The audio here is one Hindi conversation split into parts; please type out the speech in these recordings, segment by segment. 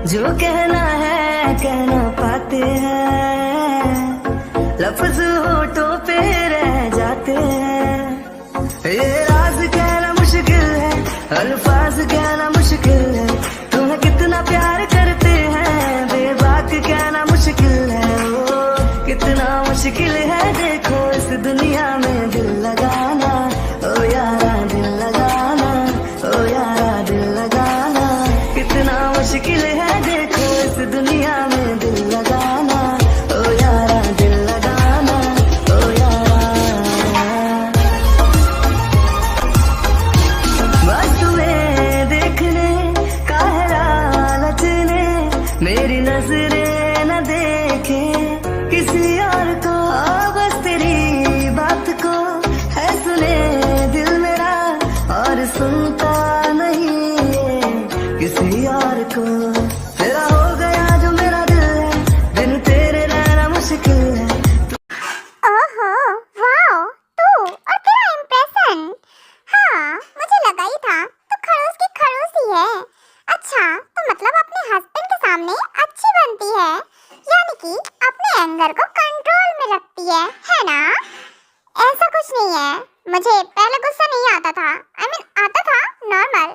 जो कहना है कह ना पाते हैं, लफ्ज होठों पे रह जाते हैं। ये राज कहना मुश्किल है, अल्फाज कहना मुश्किल है, तुम्हें कितना प्यार करते हैं बेबाक कहना मुश्किल है। ओ कितना मुश्किल है देखो इस दुनिया में दिल लगाना, ओ यारा दिल लगाना, ओ यारा दिल लगाना। कितना मुश्किल है देखो इस दुनिया में दिल लगाना, ओ यारा दिल लगाना, ओ यारा। बस तुम्हें देखने का है लालच ने, मेरी नजरें न देखे किसी और को। बस तेरी बात को है सुने दिल मेरा, और सुनता नहीं है किसी और को। तेरा हो गया जो मेरा दिल है, बिन तेरे रहना मुश्किल है। ओहो, वाओ, तू और तेरा इम्प्रेशन। हाँ, मुझे लगा ही था तू खड़ूस की खड़ूस ही है। अच्छा, तो मतलब अपने हस्बैंड के सामने अच्छी बनती है, यानी कि अपने एंगर को कंट्रोल में रखती है ना? ऐसा कुछ नहीं है, मुझे पहले गुस्सा नहीं आता था। आता था नॉर्मल,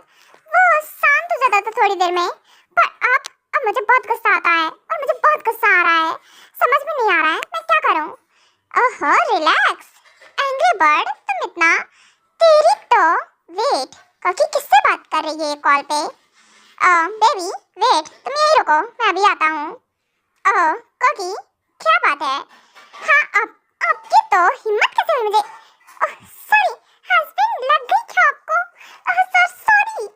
वो शांत हो जाता था थोड़ी देर में, पर अब मुझे बहुत गुस्सा आता है और मुझे बहुत गुस्सा आ रहा है। समझ में नहीं आ रहा है मैं क्या करूं। ओहो, रिलैक्स एंग्री बर्ड, तुम इतना तेरी तो वेट क्योंकि किससे बात कर रही है ये कॉल पे? बेबी वेट, तुम यही रुको, मैं अभी आता हूँ। ओह कोकी, क्या बात है? हाँ, अब आपकी तो हिम्मत कैसे हुई मुझे? ओह सॉरी, हस्बैंड लग गई क्या आपको? ओह सॉरी,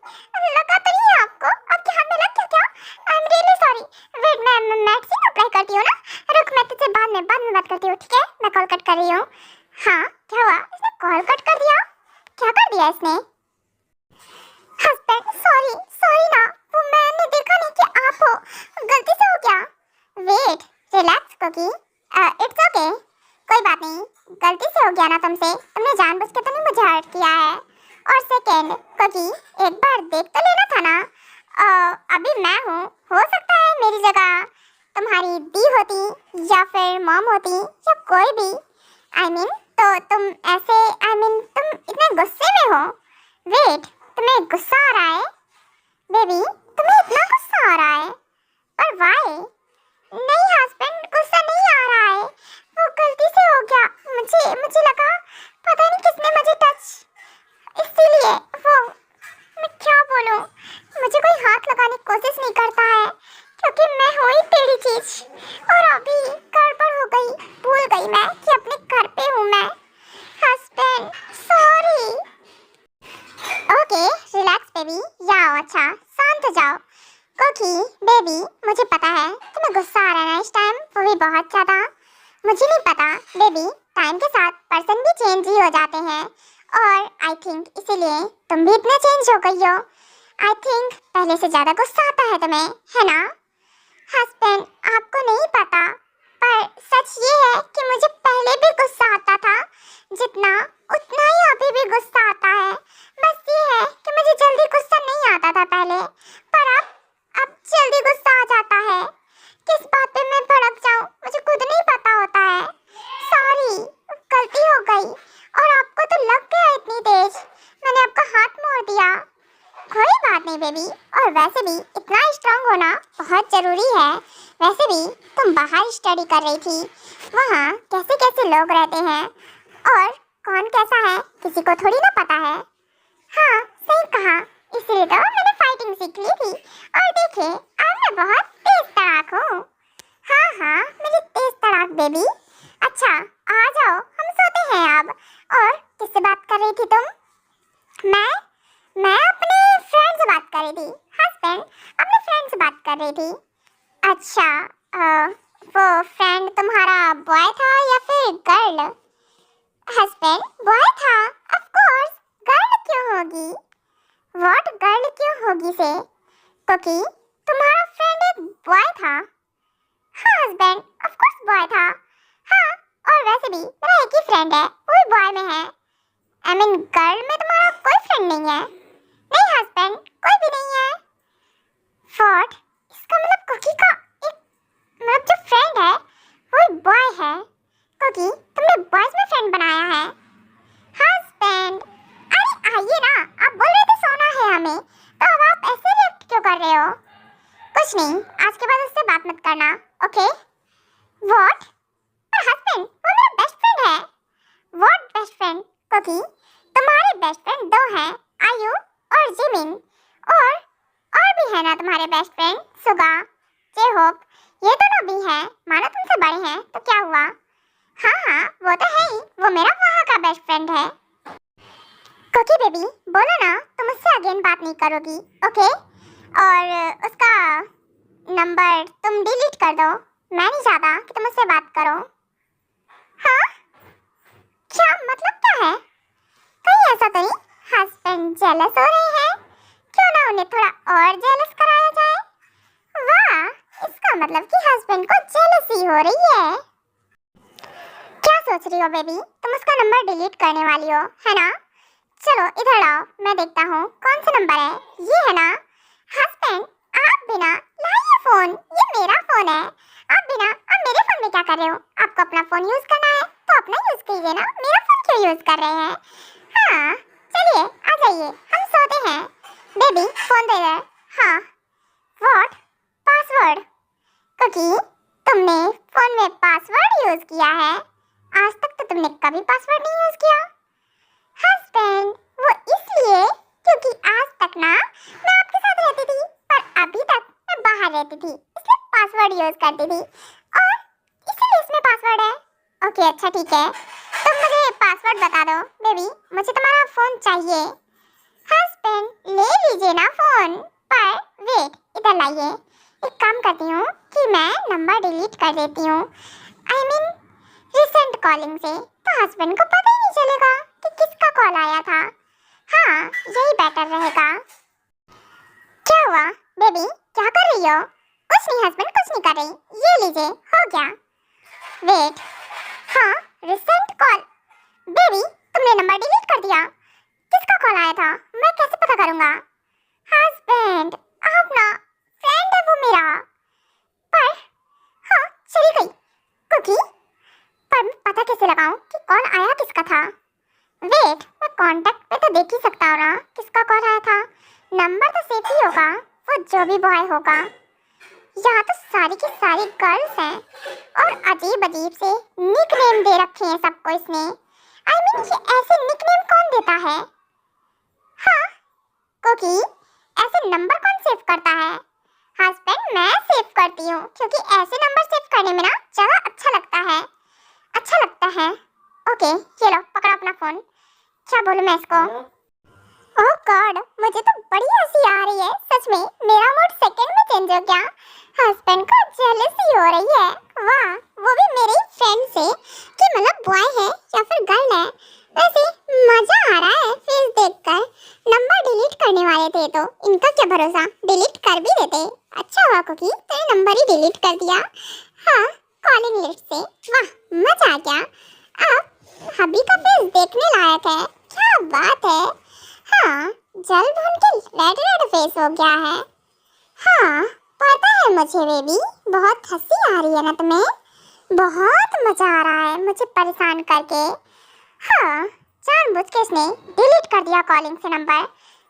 लगा तो नहीं है आपको? आपके हाथ में लग गया क्या? I am really sorry. Wait, मैं मेडिसिन अप्लाई करती हूँ ना। रुक, मैं तुझसे बाद में बात करती हूँ, ठीक है? मैं कॉल कट कर रही हूँ। हाँ, क्या हुआ? इसने कॉल कट कर दिया? क्या कर दिया इसने? हस्बैंड सॉरी ना, वो मैंने देखा नहीं कि आप हो, गलती से हो गया। वेट, रिलैक्स कोकी, इट्स ओके, कोई बात नहीं, गलती से हो गया ना तुमसे, तुमने जानबूझ के तो नहीं मुझे हर्ट किया है। और सेकंड कोकी, एक बार देख तो लेना था ना। अभी मैं हूँ, हो सकता है मेरी जगह तुम्हारी दी होती या फिर मॉम होती या कोई भी, तो तुम ऐसे तुम इतने गुस्से में हो। वेट, तुम्हें गुस्सा आ रहा है? बेबी, तुम्हें इतना गुस्सा आ रहा है, पर व्हाई? नहीं हस्बैंड, गुस्सा नहीं आ रहा है, वो गलती से हो गया। मुझे लगा पता नहीं किसने मुझे टच, इसीलिए वो, मैं क्या बोलूं, मुझे कोई हाथ लगाने की कोशिश नहीं करता है क्योंकि मैं हूँ ही तेरी चीज। और अभी गड़बड़ हो गई, भूल गई मैं कि अपने घर पे हूँ मैं। Husband sorry. Okay relax baby, जाओ, अच्छा शांत हो जाओ। कोकी बेबी, मुझे पता है तुम्हें गुस्सा आ रहा है ना इस टाइम, वो भी बहुत ज़्यादा। मुझे नहीं पता बेबी, टाइम के साथ पर्सन भी चेंज ही हो जाते हैं, और आई थिंक इसीलिए तुम भी इतना चेंज हो गई हो। आई थिंक पहले से ज़्यादा गुस्सा आता है तुम्हें, है ना? हस्बैंड, आपको नहीं पता, पर सच ये है कि मुझे पहले भी गुस्सा आता था, जितना उतना ही अभी भी गुस्सा आता है। बस ये है कि मुझे जल्दी गुस्सा नहीं आता था पहले, पर अब जल्दी गुस्सा आ जाता है। किस बात पे मैं भड़क जाऊं मुझे खुद नहीं पता होता है। सॉरी, गलती हो गई, और आपको तो लग गया इतनी तेज, मैंने आपका हाथ मोड़ दिया। कोई बात नहीं बेबी, और वैसे भी इतना स्ट्रांग होना बहुत ज़रूरी है। वैसे भी तुम बाहर स्टडी कर रही थी, वहाँ कैसे कैसे लोग रहते हैं और कौन कैसा है किसी को थोड़ी ना पता है। हाँ सही कहा, इसलिए तो मैंने फाइटिंग सीख ली थी, और देखे आज मैं बहुत तेज तड़ाक हूँ। हाँ मेरी तेज तड़ाक बेबी। अच्छा आ जाओ, हम सोते हैं अब। और किससे बात कर रही थी तुम? मैं अपने फ्रेंड से बात कर रही थी। हस्बैंड, अपने फ्रेंड से बात कर रही थी। अच्छा, वो फ्रेंड तुम्हारा बॉय था या फिर गर्ल? हस्बैंड, बॉय था, ऑफ कोर्स, गर्ल क्यों होगी? व्हाट, गर्ल क्यों होगी से? क्योंकि तुम्हारा फ्रेंड एक बॉय था। हाँ हस्बैंड, ऑफ कोर्स बॉय था। हाँ, और वैसे भी मेरा एक ही फ्रेंड है, वो भी बॉय में है। गर्ल में तुम्हारा कोई फ्रेंड नहीं है? नहीं हस्बैंड, कोई भी नहीं है। व्हाट, इसका मतलब कुकी का एक मतलब जो फ्रेंड है वो एक बॉय है। कुकी तुमने बॉयज में फ्रेंड बनाया है। हस्बैंड, अरे आइए ना, आप बोल रहे थे सोना है हमें, तो अब आप ऐसे रिएक्ट क्यों कर रहे हो? कुछ नहीं, आज के बाद उससे बात मत करना, ओके? व्हाट? पर हस्बैंड वो मेरा बेस्ट फ्रेंड है। What best friend? कुकी तुम्हारे बेस्ट फ्रेंड दो हैं, आयु और जिमिन, और भी है ना तुम्हारे बेस्ट फ्रेंड, सुगा, जेहोप, ये दोनों भी हैं। मानो तुमसे बड़े हैं तो क्या हुआ? हाँ वो तो है ही, वो मेरा वहाँ का बेस्ट फ्रेंड है। कुकी बेबी बोलो ना, तुम उससे अगेन बात नहीं करोगी, ओके? और उसका नंबर तुम डिलीट कर दो, मैं नहीं चाहता कि तुम उससे बात करो। हाँ क्या मतलब क्या है? कहीं ऐसा तो नहीं हस्बैंड जेलस हो रहे हैं? क्यों ना उन्हें थोड़ा और जेलस कराया जाए? वाह, इसका मतलब कि हस्बैंड को जेलसी हो रही है। क्या सोच रही हो बेबी? तुम उसका नंबर डिलीट करने वाली हो, है ना? चलो इधर आओ, मैं देखता हूँ कौन सा नंबर है। ये है ना? हस्बैंड आप बिना लाइए फोन, ये मेरा फोन है। आप मेरे फोन में क्या कर रहे हो? आपको अपना फोन यूज करना है तो अपना यूज कीजिए ना, मेरा फोन क्यों यूज कर रहे हैं? हाँ चलिए आ जाइए, हम सोते हैं। बेबी फोन दे दे। हाँ व्हाट? पासवर्ड? कुकी तुमने फोन में पासवर्ड यूज किया है? आज तक तो तुमने कभी पासवर्ड नहीं यूज किया। हस्बैंड वो इसलिए क्योंकि आज तक ना मैं आपके साथ रहती थी, पर अभी तक मैं बाहर रहती थी, इसलिए पासवर्ड यूज करती थी, और इसीलिए इसमें पासवर्ड है। ओके अच्छा ठीक है, तुम मुझे पासवर्ड बता दो। बेबी मुझे तुम्हारा फोन चाहिए। हस्बैंड ले लीजिए ना फोन, पर वेट इधर लाइए, एक काम करती हूँ कि मैं नंबर डिलीट कर देती हूँ, आई मीन रिसेंट कॉलिंग से, तो हस्बैंड को पता ही नहीं चलेगा कि किसका कॉल आया था। हाँ यही बेटर रहेगा। क्या हुआ बेबी, क्या कर रही हो? कुछ नहीं हस्बैंड, कुछ नहीं कर रही, ये लीजिए, हो गया। वेट, हाँ रिसेंट कॉल। बेबी तुमने नंबर डिलीट कर दिया, किसका कॉल आया था? मैं कैसे पता करूंगा? हस्बैंड आप ना, फ्रेंड है वो मेरा, पर हाँ चली गई। कुकी पर मैं पता कैसे लगाऊं कि कॉल आया किसका था? वेट, मैं कांटेक्ट पे तो देख ही सकता हूँ ना किसका कॉल आया था। नंबर तो सेफ ही होगा, वो जो भी बॉय होगा। यहाँ तो सारी की सारी गर्ल्स हैं, और अजीब अजीब से निकनेम दे रखे हैं सबको इसने। आई मीन ये ऐसे निकनेम कौन देता है? हाँ कुकी ऐसे नंबर कौन सेव करता है? हस्बैंड मैं सेव करती हूँ, क्योंकि ऐसे नंबर सेव करने में ना ज़्यादा अच्छा लगता है। ओके ये लो पकड़ो अपना फोन। क्या बोलूं मैं इसको? ओह गॉड, मुझे तो बड़ी हंसी आ रही है, सच में मेरा मूड सेकंड में चेंज हो गया। हस्बैंड को जेलसी हो रही है, वाह, वो भी मेरे फ्रेंड से, कि मतलब बॉय है या फिर गर्ल है। वैसे मजा आ रहा है फेस देखकर। नंबर डिलीट करने वाले थे तो इनका क्या भरोसा, डिलीट कर भी देते। अच्छा हुआ कुकी तेरे नंबर ही डिलीट कर दिया। हाँ कॉलिंग लिस्ट से, वाह मजा आ गया। अब हबी का फेस देखने लायक है, क्या बात है। हाँ जल भून के रेड फेस हो गया है। हाँ पता है मुझे बेबी, बहुत हंसी आ रही है ना तुम्हें, बहुत मजा आ रहा है मुझे परेशान करके। हाँ जानबूझ के इसने डिलीट कर दिया कॉलिंग से नंबर,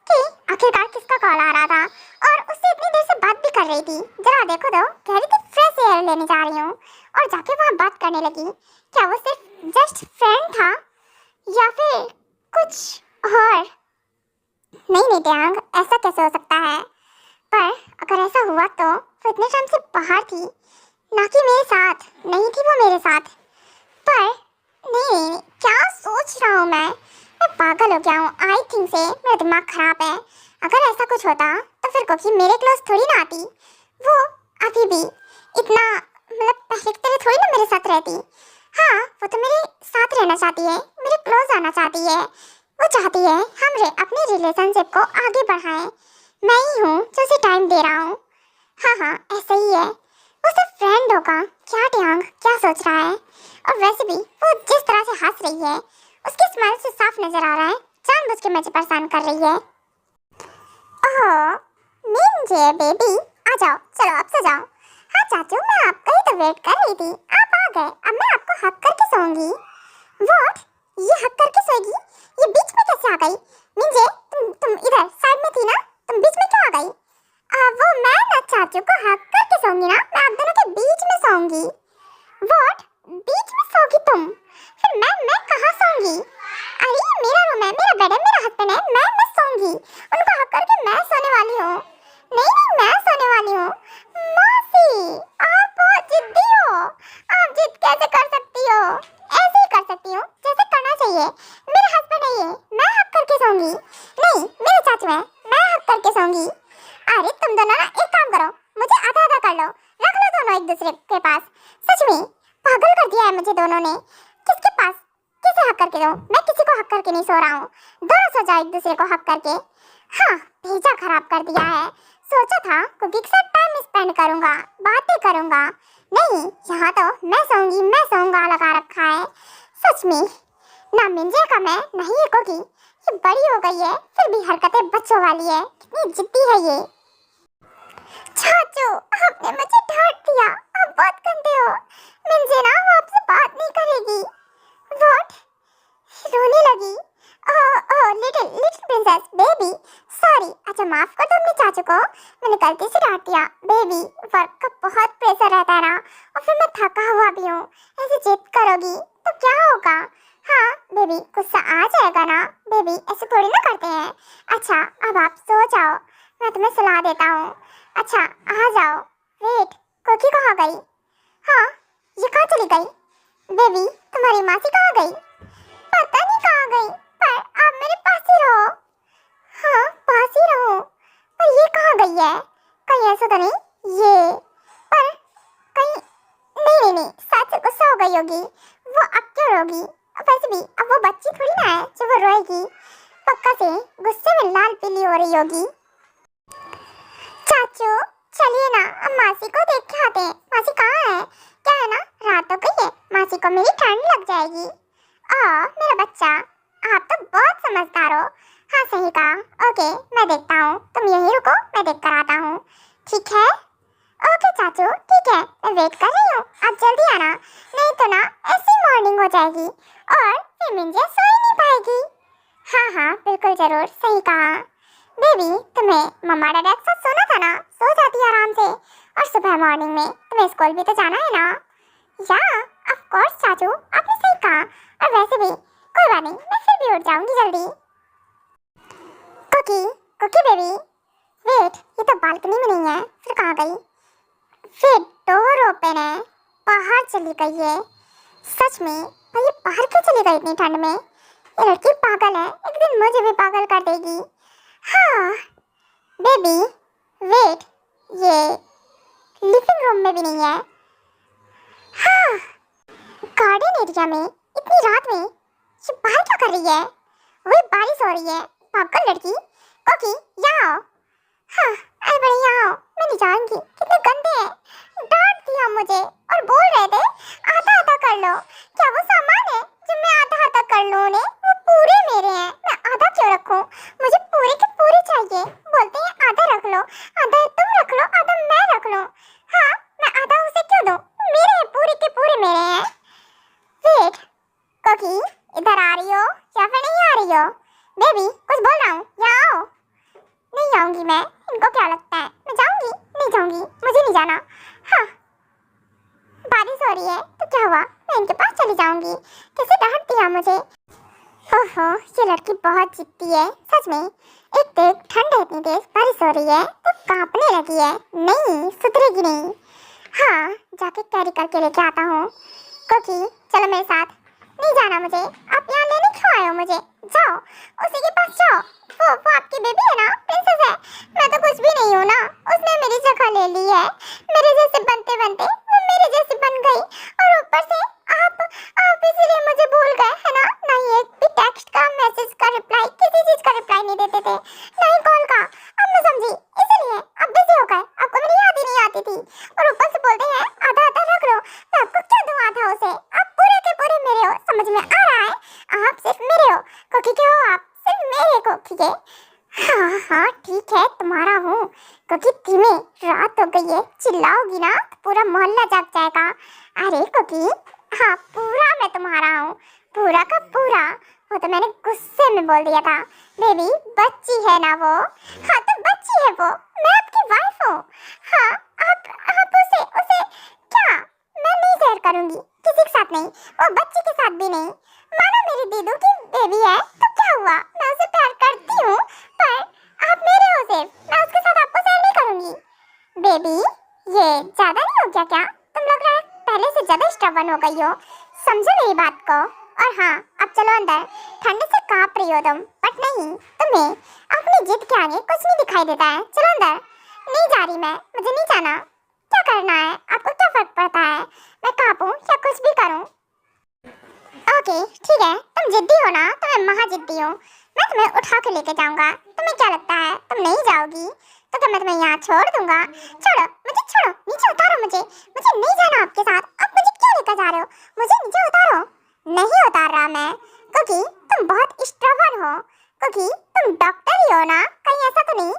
कि आखिरकार किसका कॉल आ रहा था, और उससे इतनी देर से बात भी कर रही थी। जरा देखो तो, कह रही थी फ्रेश एयर लेने जा रही हूँ, और जाके वहाँ बात करने लगी। क्या वो सिर्फ जस्ट फ्रेंड था या फिर कुछ और? नहीं ध्यान, ऐसा कैसे हो सकता है? पर अगर ऐसा हुआ तो वो इतने टाइम से बाहर थी, ना कि मेरे साथ, नहीं थी वो मेरे साथ। पर नहीं, क्या सोच रहा हूँ मैं पागल हो गया हूँ। आई थिंक से मेरा दिमाग खराब है। अगर ऐसा कुछ होता तो फिर कुकी मेरे क्लोज थोड़ी ना आती, वो अभी भी इतना मतलब पहले की तरह थोड़ी ना मेरे साथ रहती। हाँ वो तो मेरे साथ रहना चाहती है, मेरे क्लोज आना चाहती है, वो चाहती है हम अपने रिलेशनशिप को आगे बढ़ाएं। मैं ही हूँ जो उसे टाइम दे रहा हूँ। हाँ ऐसा ही है, वो सिर्फ फ्रेंड होगा। क्या टियांग क्या सोच रहा है? और वैसे भी वो जिस तरह से हंस रही है, उसके स्माइल से साफ नजर आ रहा है जानबूझ के मुझे परेशान कर रही है। ओह मिंजे बेबी आ जाओ, चलो अब सो जाओ। हाँ चाचू, मैं आपका ही तो वेट कर रही थी, आप आ गए। अब मैं आपको हक करके सोऊंगी। व्हाट? ये हक करके सोएगी? ये बीच में कैसे आ गई? मिंजे, तुम इधर साइड में थी ना, तुम बीच में क्यों आ गई? वो मैं ना चाचू को हक करके सोऊंगी ना, मैं आप दोनों के बीच में सोऊंगी। व्हाट? बीच में सोगी तुम? फिर मैं कहाँ सोऊंगी? अरे ये मेरा रूम है, मेरा बेड है, मेरा हस्बैंड है, मैं सोऊंगी। उनको हक करके मैं सोने वाली हूँ। नहीं नहीं, मैं सोने वाली हूँ। मौसी, आप बहुत जिद्दी हो। आप जिद कैसे कर सकती हो? ऐसे ही कर सकती हूँ जैसे करना चाहिए। मेरे हस्बैंड है ये, मैं हक करके सोऊंगी। नहीं, मेरे चाचू है, मैं हक करके सोऊंगी। अरे तुम दोनों ना एक काम करो, मुझे आधा आधा कर लो, रख लो दोनों एक दूसरे के पास। सच में पागल कर दिया है मुझे दोनों ने। किसके पास किसे हक करके दो? मैं किसी को हक करके नहीं सो रहा हूँ। दोनों सो जाओ एक दूसरे को हक करके। हाँ, भेजा खराब कर दिया है। सोचा था कुकी के साथ टाइम स्पेंड करूंगा, बातें करूंगा। नहीं, यहाँ तो मैं सोऊंगा लगा रखा है। सच में ना मिंजे का मैं, नहीं ये कुकी। ये बड़ी हो गई है फिर भी हरकतें बच्चों वाली है। कितनी जिद्दी है ये। चाचू, आपने मुझे डांट दिया, आप बहुत गंदे हो। मिंजे ना वो आपसे बात नहीं करेगी। व्हाट? रोने लगी। Little princess baby, sorry. अच्छा माफ कर दो अपने चाचू को, मैंने गलती से डांट दिया। बेबी, वर्क का बहुत प्रेशर रहता है ना, और फिर मैं थका हुआ भी हूँ। ऐसे जिद करोगी तो क्या होगा? हाँ बेबी, गुस्सा आ जाएगा ना। बेबी ऐसे थोड़ी ना करते हैं। अच्छा अब आप सो जाओ, मैं तुम्हें सुला देता हूँ। अच्छा आ जाओ। वेट, कुकी कहाँ गई? हाँ, ये कहाँ चली गई? बेबी, तुम्हारी मासी कहाँ गई? पता नहीं कहाँ गई, पर आप मेरे पास ही रहो। हाँ, पास ही रहो। पर ये कहाँ गई है? कहीं ऐसा तो नहीं ये, पर कहीं नहीं, सच गुस्सा हो गई होगी। वो अब क्यों रोगी? वैसे भी अब वो बच्ची थोड़ी ना है जो वो रोएगी। पक्का से गुस्से में लाल पीली हो रही होगी। चाचू चलिए ना, अब मासी को देख के आते हैं। मासी कहाँ है? क्या है ना, रात हो गई है, मासी को मेरी ठंड लग जाएगी। मेरा बच्चा, आप तो बहुत समझदार हो। हाँ सही कहा। ओके, मैं देखता हूँ, तुम यहीं रुको, मैं देख कर आता हूँ। ठीक है? ओके चाचू, ठीक है, मैं वेट कर रही हूँ। आप जल्दी आना, नहीं तो ना ऐसी मॉर्निंग हो जाएगी और फिर मिंजे सो ही नहीं पाएगी। हाँ बिल्कुल जरूर, सही कहा। बेबी, तुम्हें मम्मा डैडी के साथ सोना था ना, सो जाती आराम से। और सुबह मॉर्निंग में तुम्हें स्कूल भी तो जाना है ना। या ऑफ कोर्स चाचू, आपने सही कहा। और वैसे भी कोई बात नहीं, मैं फिर भी उठ जाऊंगी जल्दी। कुकी बेबी, वेट, ये तो बालकनी में नहीं है, फिर कहाँ गई? फिर डोर ओपन है, बाहर चली गई है। सच में भाई, ये बाहर क्यों चली गई इतनी ठंड में? ये लड़की पागल है, एक दिन मुझे भी पागल कर देगी। हाँ बेबी, वेट, ये लिविंग रूम में भी नहीं है। हाँ, गार्डन एरिया में इतनी रात में ये बाहर क्या कर रही है? वही बारिश हो रही है, पागल लड़की। कुकी यहाँ आओ। हाँ अरे बड़े यहाँ आओ, मैं नहीं जाऊंगी, कितने गंदे हैं। डांट दिया मुझे और बोल रहे थे आधा आधा कर लो। क्या वो सामान है जो मैं आधा आधा कर लूँ उन्हें? वो पूरे मेरे हैं, मैं आधा क्यों रखूँ? मुझे पूरे के पूरे चाहिए। बोलते हैं आधा रख लो, आधा तुम रख लो, आधा मैं रख लूँ। हाँ, मैं आधा उसे क्यों दूँ? मेरे हैं, पूरे के पूरे मेरे हैं। वेट, कुकी इधर आ रही हो या फिर नहीं आ रही हो? बेबी कुछ बोल रहा हूँ, यहाँ आओ। नहीं आऊंगी मैं, इनको क्या लगता है मैं जाऊंगी? नहीं जाऊंगी, मुझे नहीं जाना। हाँ, बारिश हो रही है तो क्या हुआ, मैं इनके पास चली जाऊंगी। कैसे डांट दिया मुझे। ओहो, ये लड़की बहुत जिद्दी है सच में। एक तो ठंड है इतनी तेज, बारिश हो रही है तो कांपने लगी है। नहीं सुधरेगी नहीं। हाँ, जाके कैरी करके लेके आता हूँ। कुकी चलो मेरे साथ। नहीं जाना मुझे, आप यहाँ लेने क्यों आए हो मुझे? जाओ, उसी के पास जाओ। वो आपकी बेबी है ना, प्रिंसेस है। मैं तो कुछ भी नहीं हूँ ना, उसने मेरी जगह ले ली है। मेरे जैसे बनते बनते वो मेरे जैसी बन गई, और ऊपर से आप इसीलिए मुझे भूल गए है ना। ना ही एक भी टेक्स्ट का, मैसेज का रिप्लाई, किसी चीज का रिप्लाई नहीं देते थे, ना ही कॉल का। अब मैं समझी, इसलिए आप बिजी हो गए, आपको मेरी याद ही नहीं आती थी। और ऊपर से बोलते हैं आधा आधा रख लो, मैं आपको क्यों दूँ आधा उसे? आप पूरे के पूरे मेरे हो, समझ में आ रहा है? आप सिर्फ मेरे हो, कुकी के हो आप, सिर्फ मेरे कुकी के। हाँ हाँ ठीक है, तुम्हारा हूँ, क्योंकि धीमे रात हो गई है, चिल्लाओगी ना तो पूरा मोहल्ला जाग जाएगा। अरे क्योंकि हाँ पूरा मैं तुम्हारा हूँ, पूरा का पूरा। वो तो मैंने गुस्से में बोल दिया था। बेबी बच्ची है ना वो। हाँ तो बच्ची है वो, मैं आपकी वाइफ हूँ। हाँ आप उसे उसे क्या, मैं नहीं शेयर करूंगी किसी के साथ नहीं, और बच्ची के साथ भी नहीं। मानो मेरी दीदू की बेबी है तो क्या हुआ, मैं उसे प्यार करती हूँ, पर आप मेरे हो सिर्फ, मैं उसके साथ आपको शेयर नहीं करूंगी। बेबी ये ज्यादा नहीं हो गया क्या? तुम लग रहा है पहले से ज्यादा स्टबर्न हो गई हो, समझो मेरी बात को। और हाँ अब चलो अंदर, ठंड से कांप रही हो तुम, बट नहीं तुम्हें अपनी जिद के आगे कुछ नहीं दिखाई देता है। चलो अंदर। नहीं जा रही मैं, मुझे नहीं जाना। क्या करना है आपको, क्या फर्क पड़ता है मैं कांपूं या कुछ भी करूं? ओके ठीक है, तुम जिद्दी हो ना तो मैं महा जिद्दी हूँ। मैं तुम्हें उठा के लेके जाऊंगा। तुम्हें क्या लगता है तुम नहीं जाओगी तो क्या मैं तुम्हें यहाँ छोड़ दूंगा? छोड़ो मुझे, छोड़ो, नीचे उतारो मुझे, मुझे नहीं जाना आपके साथ। आप मुझे क्यों लेकर जा रहे हो? मुझे नीचे उतारो। नहीं उतार रहा मैं, क्योंकि तुम बहुत स्ट्रॉबन हो, क्योंकि तुम डॉक्टर ही हो ना, कहीं ऐसा तो नहीं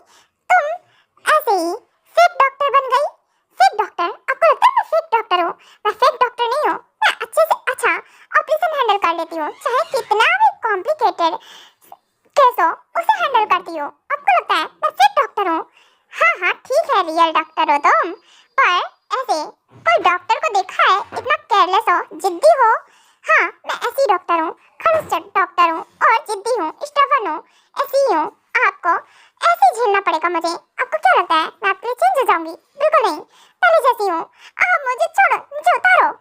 तुम ऐसे ही फेक डॉक्टर बन गई? Fake doctor? आपको लगता है मैं फेक डॉक्टर हूँ? मैं फेक डॉक्टर नहीं हूँ, मैं अच्छे से अच्छा ऑपरेशन हैंडल कर लेती हूँ, चाहे कितना भी कॉम्प्लिकेटेड केस हो उसे हैंडल करती हूँ। आपको लगता है मैं फेक डॉक्टर हूँ? हाँ हाँ ठीक है, रियल डॉक्टर हो तुम, पर ऐसे कोई डॉक्टर को देखा है इतना केयरलेस हो, जिद्दी हो? हाँ मैं ऐसी डॉक्टर हूँ, खड़ूस डॉक्टर हूँ और जिद्दी हूँ, स्टबर्न हूँ, ऐसी ही हूँ। आपको ऐसे ही झेलना पड़ेगा मुझे। आपको क्या लगता है मैं आपके लिए चेंज हो जाऊंगी? बिल्कुल नहीं, पहले जैसी हूँ। आप मुझे छोड़ो, मुझे उतारो।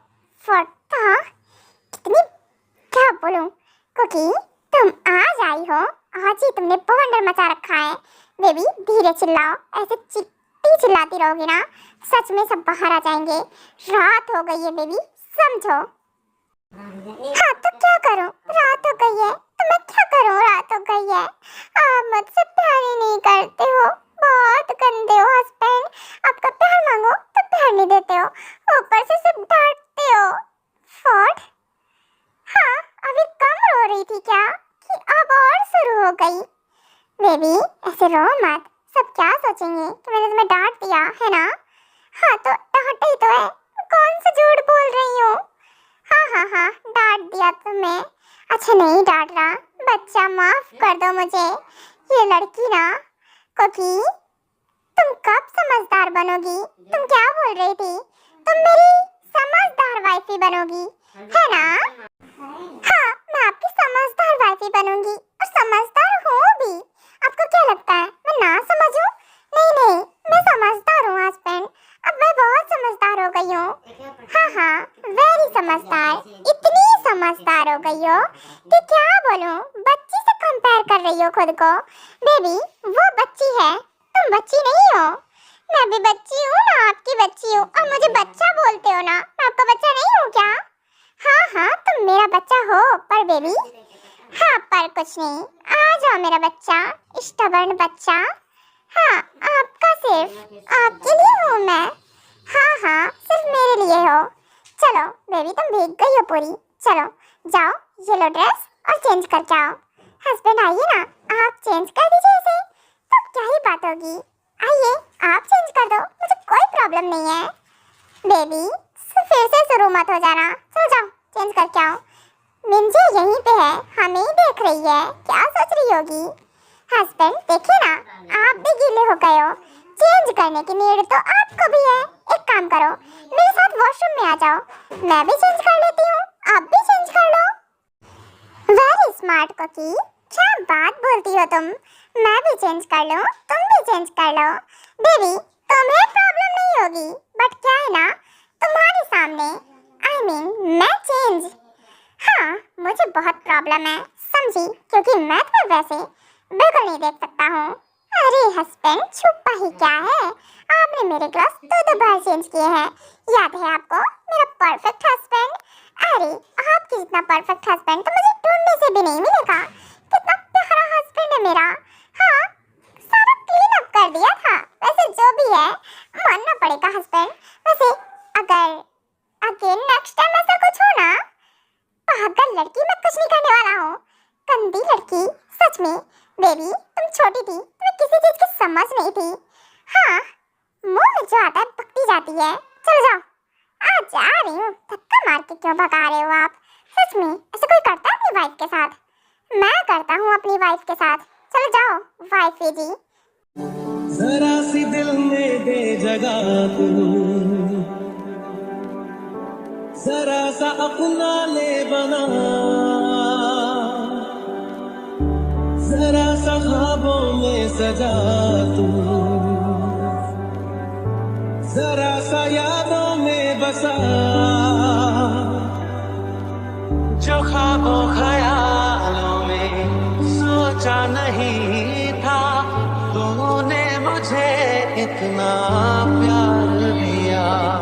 फटा कितनी, क्या बोलूं, क्योंकि तुम आज आई हो, आज ही तुमने बवंडर मचा रखा है। बेबी धीरे चिल्लाओ, ऐसे चिट्टी चिल्लाती रहोगी ना सच में सब बाहर आ जाएंगे। रात हो गई है बेबी, समझो। हाँ तो क्या करूं, रात हो गई है तो मैं क्या करूं, रात हो गई है। आप मुझसे प्यार ही नहीं करते हो, बहुत गंदे हो हस्बैंड। आपका प्यार मांगो तो प्यार नहीं देते हो, ऊपर से सिर्फ डांटते हो। फॉट हाँ अभी कम रो रही थी क्या कि अब और शुरू हो गई? बेबी ऐसे रो मत, सब क्या सोचेंगे कि मैंने तुम्हें डांट दिया है ना? हाँ तो डांटा ही तो है, कौन सा झूठ बोल रही हूँ? हाँ डांट दिया तुम्हें। अच्छा नहीं डांट रहा, बच्चा माफ कर दो मुझे। ये लड़की ना, क्योंकि तुम कब समझदार बनोगी? तुम क्या बोल रही थी, तुम मेरी समझदार वाइफ ही बनोगी है ना? हाँ मैं आपकी समझदार वाइफ ही बनूंगी और समझदार हूँ भी। आपको क्या लगता है मैं ना समझूं? नहीं मैं समझदार हूँ हस्बैंड, अब मैं बहुत समझदार हो गई हूँ। हाँ वेरी समझदार, इतनी समझदार हो गई हो कि क्या बोलूं, बच्ची से कंपेयर कर रही हो खुद को। बेबी वो बच्ची है, तुम बच्ची नहीं हो। मैं भी बच्ची हूँ ना, आपकी बच्ची हूँ, और मुझे बच्चा बोलते हो ना, मैं आपका बच्चा नहीं हूँ क्या? हाँ तुम मेरा बच्चा हो, पर बेबी हाँ पर कुछ नहीं, आ जाओ मेरा बच्चा, स्टबर्न बच्चा। हाँ आपका सिर्फ आपके लिए हूँ मैं। हाँ सिर्फ मेरे लिए हो। चलो बेबी तुम भीग गई हो पूरी, चलो जाओ येलो ड्रेस और चेंज करके आओ। हस्बैंड आइए ना, आप चेंज कर दीजिए इसे, तो क्या ही बात होगी। आइए आप चेंज कर दो, मुझे कोई प्रॉब्लम नहीं है। बेबी फिर से शुरू मत हो जाना, चलो जाओ चेंज करके आओ। मिंजे यहीं पे है, हमें ही देख रही है, क्या सोच रही होगी? हस्बैंड देखिए ना, आप भी गीले हो गए हो, चेंज करने की नीड तो आपको भी है। एक काम करो, मेरे साथ वॉशरूम में आ जाओ, मैं भी चेंज कर लेती हूँ, आप भी चेंज कर लो। वेरी स्मार्ट कुकी, क्या बात बोलती हो तुम। मैं भी चेंज कर लूँ, तुम भी चेंज कर लो। बेबी तुम्हें प्रॉब्लम नहीं होगी, बट क्या है ना तुम्हारे सामने, I mean मैं चेंज, हाँ मुझे बहुत प्रॉब्लम है समझी, क्योंकि मैं तुम्हें वैसे बिल्कुल नहीं देख सकता हूँ। अरे हस्बैंड छुपा ही क्या है, आपने मेरे ग्लास दो बार चेंज किए हैं, याद है आपको मेरा परफेक्ट हस्बैंड? अरे आपके जितना परफेक्ट हस्बैंड तो मुझे ढूंढने से भी नहीं मिलेगा। कितना प्यारा हस्बैंड है मेरा। हाँ सारा क्लीन अप कर दिया था, वैसे जो भी है मानना पड़ेगा हस्बैंड। वैसे अगर अगेन नेक्स्ट टाइम ऐसा कुछ हो ना, पागल लड़की मैं कुछ नहीं करने वाला हूँ, गंदी लड़की, सच में। बेबी तुम छोटी थी, तुम्हें किसी चीज की समझ नहीं थी। हाँ, मुंह में जो आता है बकती जाती है। चलो जाओ। आज जा रही हूँ। धक्का मार के क्यों भगा रहे हो आप? सच में ऐसा कोई करता है अपनी वाइफ के साथ? मैं करता हूँ अपनी वाइफ के साथ। चलो जाओ वाइफ जी। जरा सी दिल में दे जगह तू, जरा सा अपना ले बना, जरा सा ख्वाबों में सजा तू, जरा सा यादों में बसा, जो ख्वाबों ख्यालों में सोचा नहीं था, तूने मुझे इतना प्यार